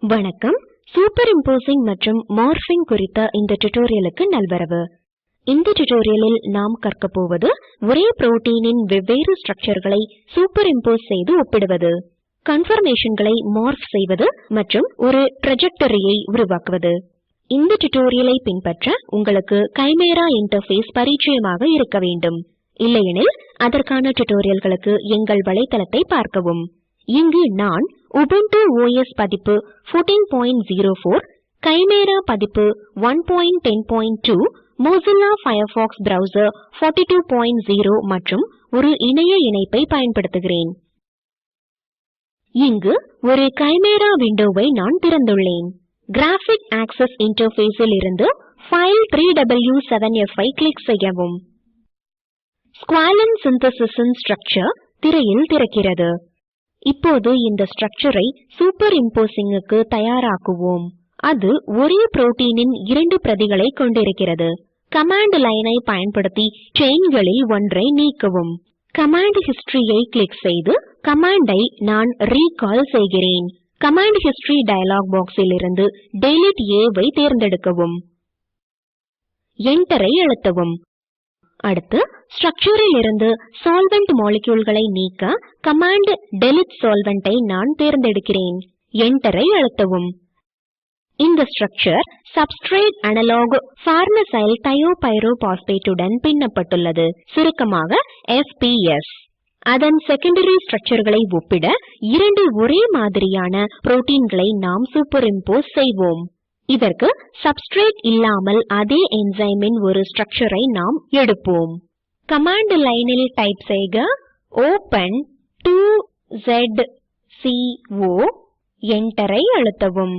வணக்கம். சூப்பர்இம்போசிங் மற்றும் மார்பிங் குறித்த இந்த டியூட்டோரியலுக்கு நல்வரவு. இந்த டியூட்டோரியலில் நாம் கற்க போவது ஒரே புரோட்டீனின் வெவ்வேறு ஸ்ட்ரக்சர்களை சூப்பர்இம்போஸ் செய்து ஒப்பிடுவது, கன்ஃபர்மேஷன்களை மார்ஃப் செய்வது மற்றும் ஒரு ட்ராஜெக்டரியை உருவாக்குவது. இந்த டியூட்டோரியலை பின்பற்ற உங்களுக்கு கைமேரா இன்டர்ஃபேஸ் பரிச்சயமாக இருக்க வேண்டும். இல்லையெனில் அதற்கான டியூட்டோரியல்களுக்கு எங்கள் வலைத்தளத்தை பார்க்கவும். இங்கு நான் Ubuntu OS பதிப்பு 14.04, கைமேரா பதிப்பு 1.10.2, Mozilla Firefox browser 42.0 மற்றும் ஒரு இணைய இணைப்பை பயன்படுத்துகிறேன். இங்கு ஒரு கைமேரா விண்டோவை நான் திறந்துள்ளேன். கிராபிக் ஆக்சஸ் இன்டர்ஃபேஸில் இருந்து ஃபைல் 3w7f ஐ கிளிக் செய்யவும். ஸ்குவாலன் சிந்தசிஸின் ஸ்ட்ரக்சர் திரையில் திறக்கிறது. இப்போது இந்த ஸ்ட்ரக்சரை சூப்பர்இம்போசிங்க்கு தயாராக்குவோம். அது ஒரே புரோட்டீனின் இரண்டு பிரதிகளை கொண்டிருக்கிறது. கமாண்ட் லைனை பயன்படுத்தி செயின்களில் ஒன்றை நீக்கவும். கமாண்ட் ஹிஸ்டரியை கிளிக் செய்து கமாண்டை நான் ரீகால் செய்கிறேன். கமாண்ட் ஹிஸ்டரி டயலாக் பாக்ஸில் இருந்து டெலீட் A-வை தேர்ந்தெடுக்கவும். என்டரை அழுத்தவும். அடுத்து ஸ்ட்ரக்சரில் இருந்து சால்வெண்ட் மாலிக்யூல்களை நீக்க கமாண்ட் delete solvent-ஐ நான் தேர்ந்தெடுக்கிறேன். என்டரை அழுத்தவும். இந்த ஸ்ட்ரக்சர் சப்ஸ்ட்ரேட் அனலாக் ஃபார்மசைல் தயோபைரோபாஸ்பேட்டுடன் பின்னப்பட்டுள்ளது, சுருக்கமாக FPS. அதன் செகண்டரி ஸ்ட்ரக்சர்களை ஒப்பிட இரண்டு ஒரே மாதிரியான புரோட்டீன்களை நாம் சூப்பர்இம்போஸ் செய்வோம். இதற்கு சப்ஸ்ட்ரேட் இல்லாமல் அதே என்சைமின் ஒரு ஸ்ட்ரக்சரை நாம் எடுப்போம். கமாண்ட் லைனில் டைப் செய்க open 2ZCO, என்டரை அழுத்தவும்.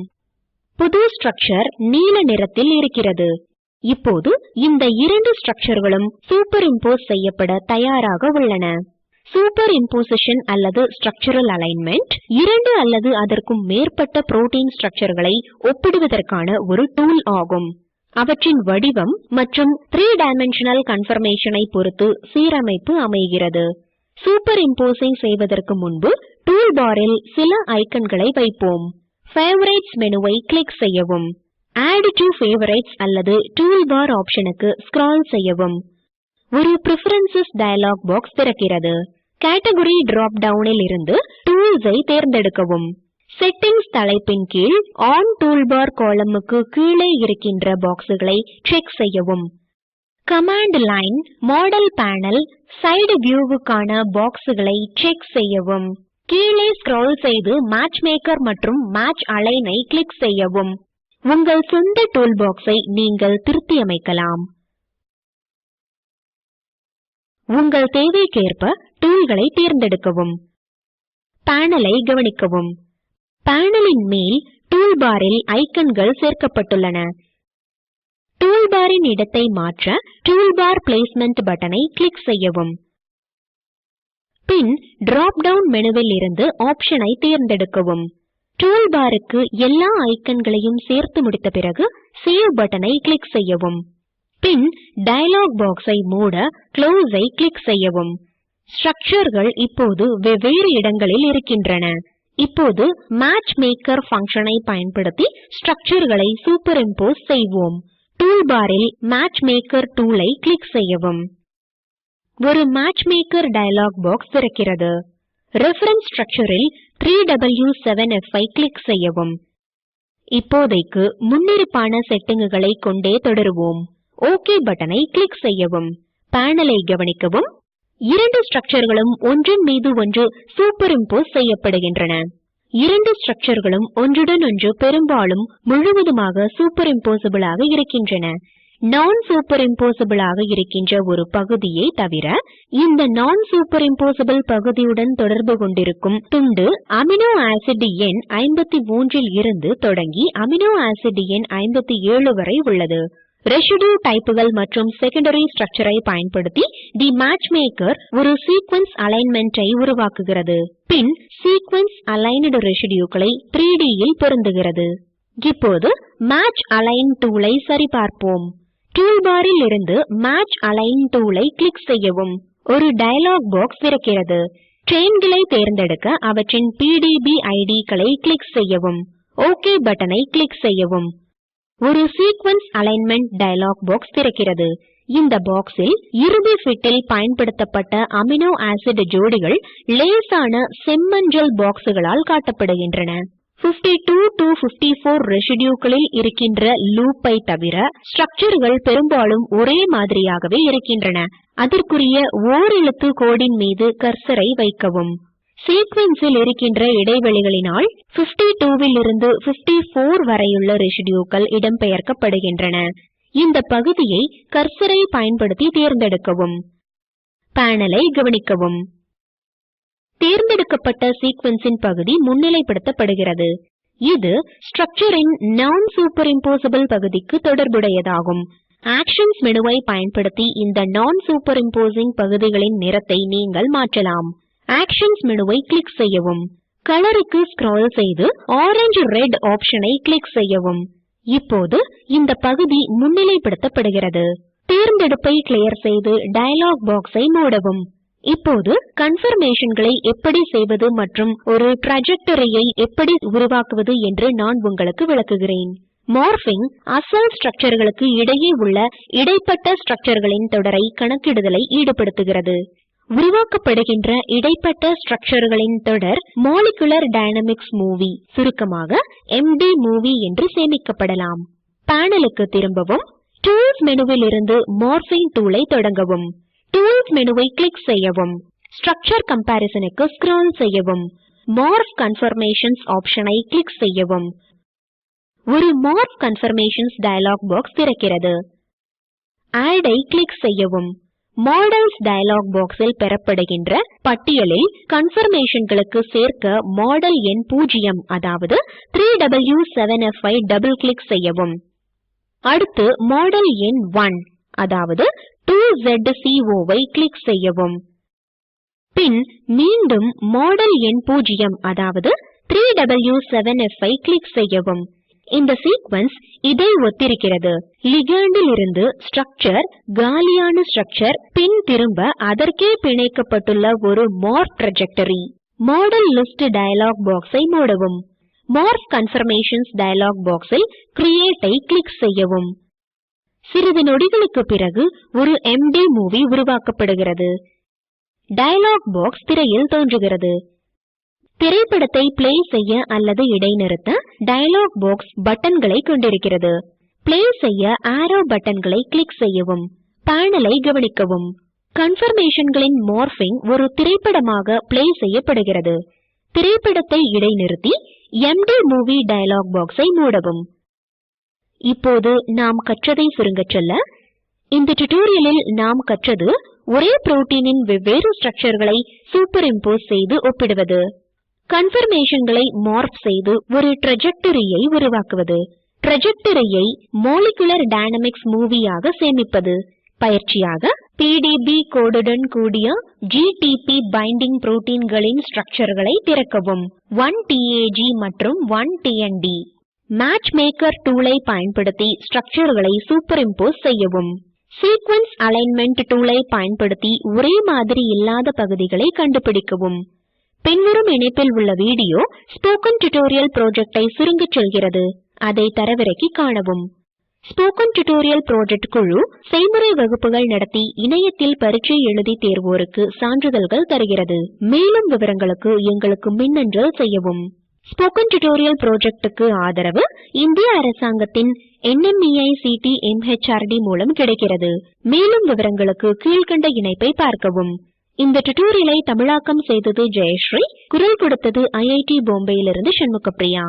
புது ஸ்ட்ரக்சர் நீல நிறத்தில் இருக்கிறது. இப்போது இந்த இரண்டு ஸ்ட்ரக்சர்களும் சூப்பர்இம்போஸ் செய்யப்பட தயாராக உள்ளன. சூப்பர் இம்போசிஷன் அல்லது ஸ்ட்ரக்சரல் அலைன்மெண்ட் இரண்டு அல்லது அதற்கும் மேற்பட்ட புரோட்டீன் ஸ்ட்ரக்சர்களை ஒப்பிடுவதற்கான ஒரு டூல் ஆகும். அவற்றின் வடிவம் மற்றும் 3-டைமென்ஷனல் கன்ஃபர்மேஷனை பொறுத்து சீரமைப்பு அமைகிறது. சூப்பர் இம்போசிங் செய்வதற்கு முன்பு டூல் பாரில் சில ஐக்கன்களை வைப்போம். ஃபேவரைட்ஸ் மெனுவை கிளிக் செய்யவும். ஆட் டு ஃபேவரைட்ஸ் அல்லது டூல் பார் ஆப்ஷனுக்கு ஸ்க்ரால் செய்யவும். ஒரு பிரெஃபரன்சஸ் டயலாக் பாக்ஸ் திறக்கிறது. கேட்டகரி டிராப் டவுனில் இருந்து டூல்ஸ்-ஐ தேர்ந்தெடுக்கவும். செட்டிங்ஸ் தலைப்பின் கீழ் ஆன் டூல்பார் காலமுக்கு கீழே இருக்கின்ற பாக்ஸ்களை செக் செய்யவும். Command line, model panel, side வியூவுக்கான பாக்ஸ்களை செக் செய்யவும். கீழே ஸ்க்ரால் செய்து மேட்ச் மேக்கர் மற்றும் மேட்ச் அலைனை கிளிக் செய்யவும். உங்கள் சொந்த டூல் பாக்ஸை நீங்கள் திருத்தி அமைக்கலாம். உங்கள் தேவைக்கேற்ப டூல்களை தேர்ந்தெடுக்கவும். பேனலை கவனிக்கவும். பேனலின் மேல் டூல்பாரில் ஐக்கன்கள் சேர்க்கப்பட்டுள்ளன. டூல்பாரின் இடத்தை மாற்ற டூல்பார் பிளேஸ்மெண்ட் பட்டனை கிளிக் செய்யவும். பின் டிராப் டவுன் மெனுவில் இருந்து ஆப்ஷனை தேர்ந்தெடுக்கவும். டூல்பாருக்கு எல்லா ஐக்கன்களையும் சேர்த்து முடித்த பிறகு சேவ் பட்டனை கிளிக் செய்யவும். பின் டயலாக் பாக்ஸை மூட க்ளோஸ்-ஐ கிளிக் செய்யவும். ஸ்ட்ரக்சர்கள் இப்போது வெவ்வேறு இடங்களில் இருக்கின்றன. இப்போது மேட்ச் மேக்கர் ஃபங்க்ஷனை பயன்படுத்தி ஸ்ட்ரக்சர்களை சூப்பர்இம்போஸ் செய்வோம். டூல்பாரில் மேட்ச் மேக்கர் டூலை கிளிக் செய்யவும். ஒரு மேட்ச் மேக்கர் டயலாக் பாக்ஸ் திறக்கிறது. ரெஃபரன்ஸ் ஸ்ட்ரக்சரில் 3w7f-ஐ கிளிக் செய்யவும். இப்போதைக்கு முன்னிருப்பான செட்டிங்குகளை கொண்டே தொடருவோம். ஓகே பட்டனை கிளிக் செய்யவும். பேனலை கவனிக்கவும். இரண்டு ஸ்ட்ரக்சர்களும் ஒன்றின் மீது ஒன்று சூப்பர்இம்போஸ் செய்யப்படுகின்றன. இரண்டு ஸ்ட்ரக்சர்களும் ஒன்றுடன் ஒன்று பெரும்பாலும் முழுவதுமாக சூப்பர்இம்போசபிள் ஆக இருக்கின்றன. நான் சூப்பர்இம்போசபிள் ஆக இருக்கின்ற ஒரு பகுதியை தவிர இந்த நான் சூப்பர்இம்போசபிள் பகுதியுடன் தொடர்பு கொண்டிருக்கும் துண்டு அமினோ ஆசிட் எண் 53 இருந்து தொடங்கி அமினோ ஆசிட் எண் 57 வரை உள்ளது. ரெசிடியூ டைப்புகள் மற்றும் செகண்டரி ஸ்ட்ரக்சரை பயன்படுத்தி தி மேட்ச் மேக்கர் ஒரு சீக்வென்ஸ் அலைன்மெண்ட்-ஐ உருவாக்குகிறது. பின் சீக்வென்ஸ் அலைன்டு ரெசிடியூக்களை 3D-இல் பொருந்துகிறது. இப்போது மேட்ச் அலைன் டூலை சரிபார்ப்போம். டூல்பாரில் இருந்து மேட்ச் அலைன் டூலை கிளிக் செய்யவும். ஒரு டயலாக் பாக்ஸ் திறக்கிறது. செயின்களை தேர்ந்தெடுக்க அவற்றின் PDB ஐடிகளை கிளிக் செய்யவும். ஓகே பட்டனை கிளிக் செய்யவும். ஒரு சீக்வென்ஸ் அலைன்மென்ட் டயலாக் பாக்ஸ் திறக்கிறது. இந்த பாக்ஸில் இறுதி ஃபிட்டில் பயன்படுத்தப்பட்ட அமினோ ஆசிட் ஜோடிகள் லேசான செம்மஞ்சள் பாக்ஸ்களால் காட்டப்படுகின்றன. 52 to 54 ரெசிடியூக்களில் இருக்கின்ற லூப்பை தவிர ஸ்ட்ரக்சர்கள் பெரும்பாலும் ஒரே மாதிரியாகவே இருக்கின்றன. அதற்குரிய ஓரெழுத்து கோடின் மீது கர்சரை வைக்கவும். சீக்வென்ஸில் இருக்கின்ற இடைவெளிகளினால் 52 இலிருந்து 54 வரையுள்ள ரெசிடியூக்கள் இடம்பெயர்க்கப்படுகின்றன. இந்த பகுதியை கர்சரை பயன்படுத்தி தேர்ந்தெடுக்கவும். பேனலை கவனிக்கவும். தேர்ந்தெடுக்கப்பட்ட சீக்வென்ஸின் பகுதி முன்னிலைப்படுத்தப்படுகிறது. இது ஸ்ட்ரக்சரின் நான் சூப்பரிம்போசபிள் பகுதிக்கு தொடர்புடையதாகும். ஆக்ஷன்ஸ் மெனுவை பயன்படுத்தி இந்த நான் சூப்பரிம்போசிங் பகுதிகளின் நிறத்தை நீங்கள் மாற்றலாம். ஆக்ஷன்ஸ் மெனுவை கிளிக் செய்யவும். கலருக்கு ஸ்க்ரால் செய்து ஆரஞ்சு ரெட் ஆப்ஷனை கிளிக் செய்யவும். இப்போது இந்த பகுதி முன்னிலைப்படுத்தப்படுகிறது. தேர்ந்தெடுப்பை கிளியர் செய்து டயலாக் பாக்ஸை மூடவும். இப்போது கன்ஃபர்மேஷன்களை எப்படி செய்வது மற்றும் ஒரு ட்ராஜெக்டரியை எப்படி உருவாக்குவது என்று நான் உங்களுக்கு விளக்குகிறேன். மார்பிங் அசல் ஸ்ட்ரக்சர்களுக்கு இடையே உள்ள இடைப்பட்ட ஸ்ட்ரக்சர்களின் தொடரை கணக்கிடுதலை ஈடுபடுத்துகிறது. உருவாக்கப்படுகின்ற இடைப்பட்ட ஸ்ட்ரக்சர்களின் தொடர் மாலிகுலர் டைனமிக்ஸ் மூவி, சுருக்கமாக MD மூவி என்று சேமிக்கப்படலாம். பேனலுக்கு திரும்பவும். டூல்ஸ் மெனுவில் இருந்து மார்பிங் டூலை தொடங்கவும். டூல்ஸ் மெனுவை கிளிக் செய்யவும். ஸ்ட்ரக்சர் கம்பேரிசனுக்கு ஸ்க்ரால் செய்யவும். மார்ப் கன்ஃபர்மேஷன்ஸ் ஆப்ஷனை கிளிக் செய்யவும். ஒரு மார்ப் கன்ஃபர்மேஷன்ஸ் டயலாக் பாக்ஸ் திறக்கிறது. ஆட் ஐ கிளிக் செய்யவும். மாடல்ஸ் டயலாக் பாக்ஸில் பெறப்படுகின்ற பட்டியலில் கன்ஃபர்மேஷன்களுக்கு சேர்க்க மாடல் எண் 0 அதாவது 3W7F ஐ டபுள் கிளிக் செய்யவும். அடுத்து மாடல் எண் 1 அதாவது 2ZCO ஐ கிளிக் செய்யவும். பின் மீண்டும் மாடல் எண் 0 அதாவது 3W7F ஐ கிளிக் செய்யவும். இந்த சீக்வென்ஸ் இதை ஒத்திருக்கிறது. லிகண்டில் இருந்து ஸ்ட்ரக்சர், காலியான ஸ்ட்ரக்சர், பின் திரும்ப அதற்கே பிணைக்கப்பட்டுள்ள ஒரு Morpho trajectory. Model list dialogue பாக்ஸை மூடவும். மார்ப் கன்ஃபர்மேஷன்ஸ் டயலாக் பாக்ஸில் கிரியேட் ஐ கிளிக் செய்யவும். சிறிது நொடிகளுக்கு பிறகு ஒரு MD மூவி உருவாக்கப்படுகிறது. டயலாக் பாக்ஸ் திரையில் தோன்றுகிறது. திரைப்படத்தை பிளே செய்ய அல்லது இடைநிறுத்த டயலாக் பாக்ஸ் பட்டன்களை கொண்டிருக்கிறது. பிளே செய்ய ஆரோ பட்டன்களை கிளிக் செய்யவும். பேனலை கவனிக்கவும். கன்ஃபர்மேஷன்களின் மார்பிங் ஒரு திரைப்படமாக பிளே செய்யப்படுகிறது. திரைப்படத்தை இடைநிறுத்தி MD மூவி டயலாக் பாக்ஸை மூடவும். இப்போது நாம் கற்றதை சுருங்கச் சொல்ல, இந்த டியூட்டோரியலில் நாம் கற்றது ஒரே புரோட்டீனின் வெவ்வேறு ஸ்ட்ரக்சர்களை சூப்பரிம்போஸ் செய்து ஒப்பிடுவது, கன்ஃபர்மேஷன்களை மார்ப் செய்து ஒரு ட்ராஜெக்டரியை உருவாக்குவது, ட்ராஜெக்டரியை மாலிகுலர் டைனமிக்ஸ் மூவியாக சேமிப்பது, பயிற்சியாக PDB கோடுடன் கூடிய GTP பைண்டிங் புரோட்டீன்களின் ஸ்ட்ரக்சர்களை திறக்கவும், 1TAG மற்றும் 1TND. மேட்ச் மேக்கர் டூலை பயன்படுத்தி ஸ்ட்ரக்சர்களை சூப்பரிம்போஸ் செய்யவும். சீக்வென்ஸ் அலைன்மென்ட் டூலை பயன்படுத்தி ஒரே மாதிரி இல்லாத பகுதிகளை கண்டுபிடிக்கவும். பின்வரும் இணைப்பில் உள்ள வீடியோ ஸ்போக்கன் டியூட்டோரியல் ப்ராஜெக்டை சுருங்கச் சொல்கிறது. அதை தரவிறக்கி காணவும். ஸ்போக்கன் டியூட்டோரியல் ப்ராஜெக்ட் குழு செய்முறை வகுப்புகள் நடத்தி இணையத்தில் பரீட்சை எழுதி தேர்வோருக்கு சான்றிதழ்கள் தருகிறது. மேலும் விவரங்களுக்கு எங்களுக்கு மின்னஞ்சல் செய்யவும். ஸ்போக்கன் டியூட்டோரியல் ப்ராஜெக்டுக்கு ஆதரவு இந்திய அரசாங்கத்தின் NMEICT MHRD மூலம் கிடைக்கிறது. மேலும் விவரங்களுக்கு கீழ்கண்ட இணைப்பை பார்க்கவும். இந்த டியூட்டோரியலை தமிழாக்கம் செய்தது ஜெயஸ்ரீ, குரல் கொடுத்தது IIT பாம்பேயிலிருந்து சண்முகப்பிரியா.